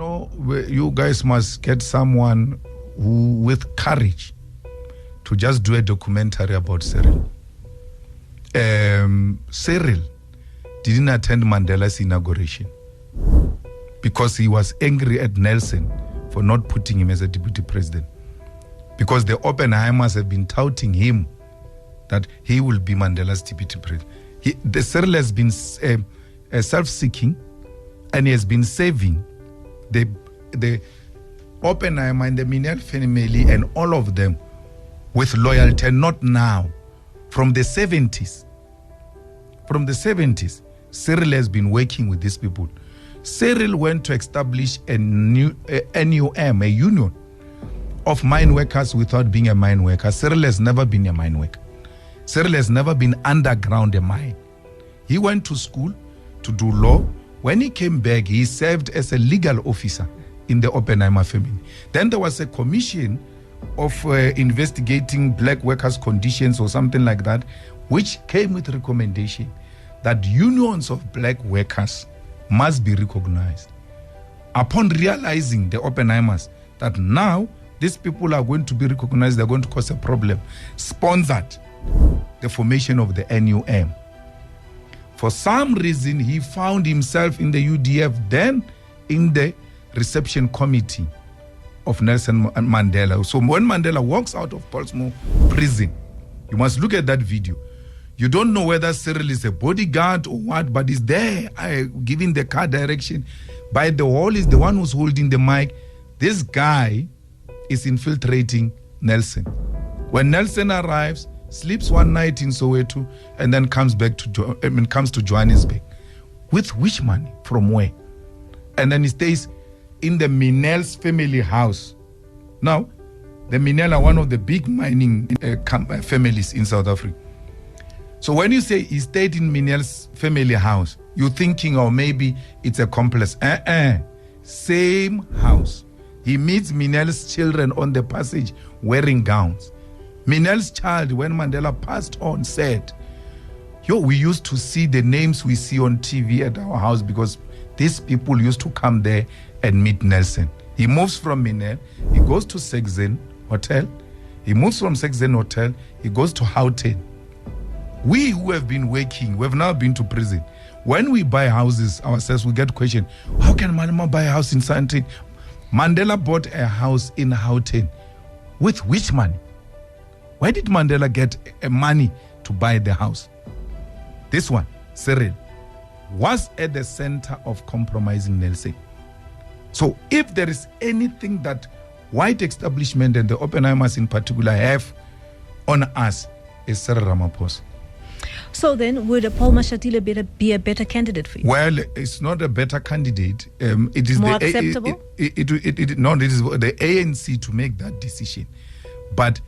you guys must get someone who, with courage, to just do a documentary about Cyril. Cyril didn't attend Mandela's inauguration because he was angry at Nelson for not putting him as a deputy president. Because the Oppenheimers have been touting him that he will be Mandela's deputy president. Cyril has been self-seeking, and he has been saving the Oppenheimer and the Minel family and all of them with loyalty, and not now. From the 70s. From the 70s, Cyril has been working with these people. Cyril went to establish a new NUM, a union of mine workers without being a mine worker. Cyril has never been a mine worker. Cyril has never been underground a mine. He went to school to do law. When he came back, he served as a legal officer in the Oppenheimer family. Then there was a commission of investigating black workers' conditions or something like that, which came with recommendation that unions of black workers must be recognized. Upon realizing, the Oppenheimers, that now these people are going to be recognized, they're going to cause a problem, sponsored the formation of the NUM. For some reason, he found himself in the UDF, then in the reception committee of Nelson Mandela. So when Mandela walks out of Portsmouth prison, you must look at that video. You don't know whether Cyril is a bodyguard or what, but he's there giving the car direction. By the wall is the one who's holding the mic. This guy is infiltrating Nelson. When Nelson arrives, sleeps one night in Soweto, and then comes back comes to Johannesburg. With which money? From where? And then he stays in the Minel's family house. Now, the Minel are one of the big mining families in South Africa. So when you say he stayed in Minel's family house, you're thinking, oh, maybe it's a complex. Same house. He meets Minel's children on the passage wearing gowns. Minel's child, when Mandela passed on, said, we used to see the names we see on TV at our house because these people used to come there and meet Nelson. He moves from Minel, he goes to Sexen Hotel. He moves from Sexen Hotel, he goes to Houghton. We who have been working, we have now been to prison. When we buy houses ourselves, we get questioned, how can Malema buy a house in Sandton? Mandela bought a house in Houghton. With which money? Where did Mandela get money to buy the house? This one, Cyril, was at the center of compromising Nelson. So if there is anything that white establishment and the Oppenheimers in particular have on us, is Cyril Ramaphosa. So then, would Paul Mashatile be a better candidate for you? Well, it's not a better candidate. It is more acceptable? No, it is the ANC to make that decision. But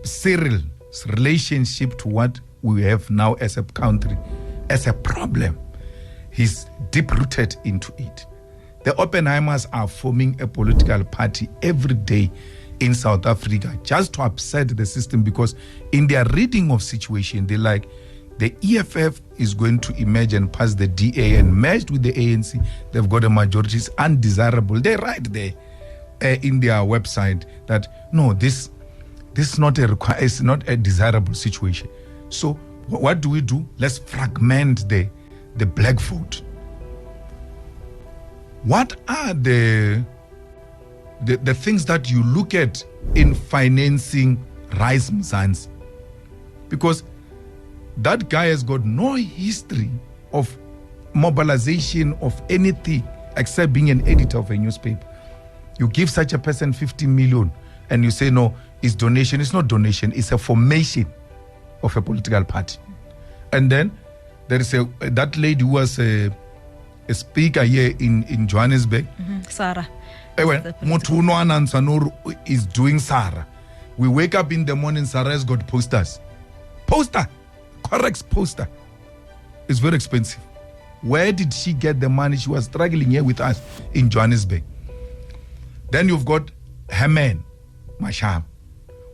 Cyril's relationship to what we have now as a country, as a problem, he's deep-rooted into it. The Oppenheimers are forming a political party every day in South Africa just to upset the system, because in their reading of situation, they like the EFF is going to emerge and pass the DA and merged with the ANC. They've got a majority. It's undesirable. They write there in their website that no, this is not it's not a desirable situation. So what do we do? Let's fragment the black vote. What are the things that you look at in financing Rise Mzansi? Because that guy has got no history of mobilization of anything except being an editor of a newspaper. You give such a person 50 million and you say, no, it's donation. It's not donation. It's a formation of a political party. And then there is that lady who was a speaker here in Johannesburg. Sarah. Mutuno Anansanur is doing Sarah. We wake up in the morning, Sarah has got posters. Poster. Correct poster. It's very expensive. Where did she get the money? She was struggling here with us in Johannesburg. Then you've got Herman Masham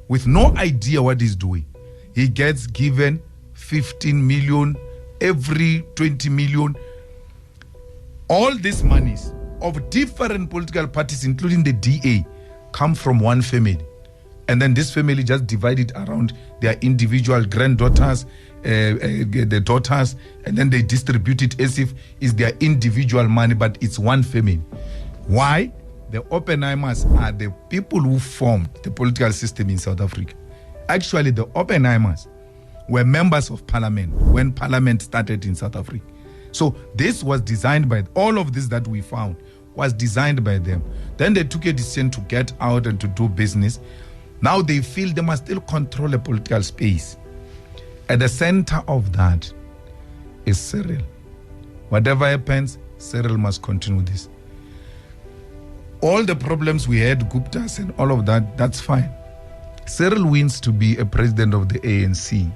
with no idea what he's doing. He gets given 15 million, every 20 million. All these monies, of different political parties, including the DA, come from one family. And then this family just divided around their individual granddaughters, the daughters, and then they distribute it as if it's their individual money, but it's one family. Why? The Oppenheimers are the people who formed the political system in South Africa. Actually, the Oppenheimers were members of parliament when parliament started in South Africa. So this was designed by, all of this that we found was designed by them. Then they took a decision to get out and to do business. Now they feel they must still control a political space. At the center of that is Cyril. Whatever happens, Cyril must continue this. All the problems we had, Guptas and all of that, that's fine. Cyril wins to be a president of the ANC.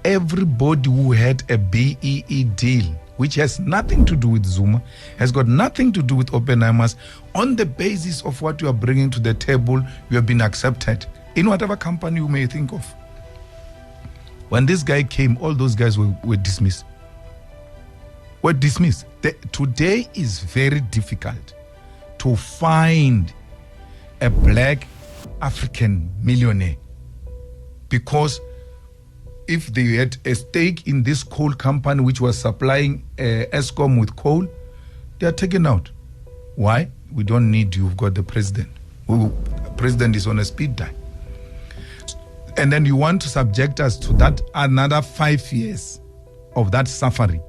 Everybody who had a BEE deal, which has nothing to do with Zuma, has got nothing to do with Oppenheimers, on the basis of what you are bringing to the table, you have been accepted in whatever company you may think of. When this guy came, all those guys were dismissed. Were dismissed. Today is very difficult to find a black African millionaire, because if they had a stake in this coal company which was supplying Eskom with coal, they are taken out. Why? We don't need you. We've got the president. The president is on a speed dial. And then you want to subject us to that another 5 years of that suffering.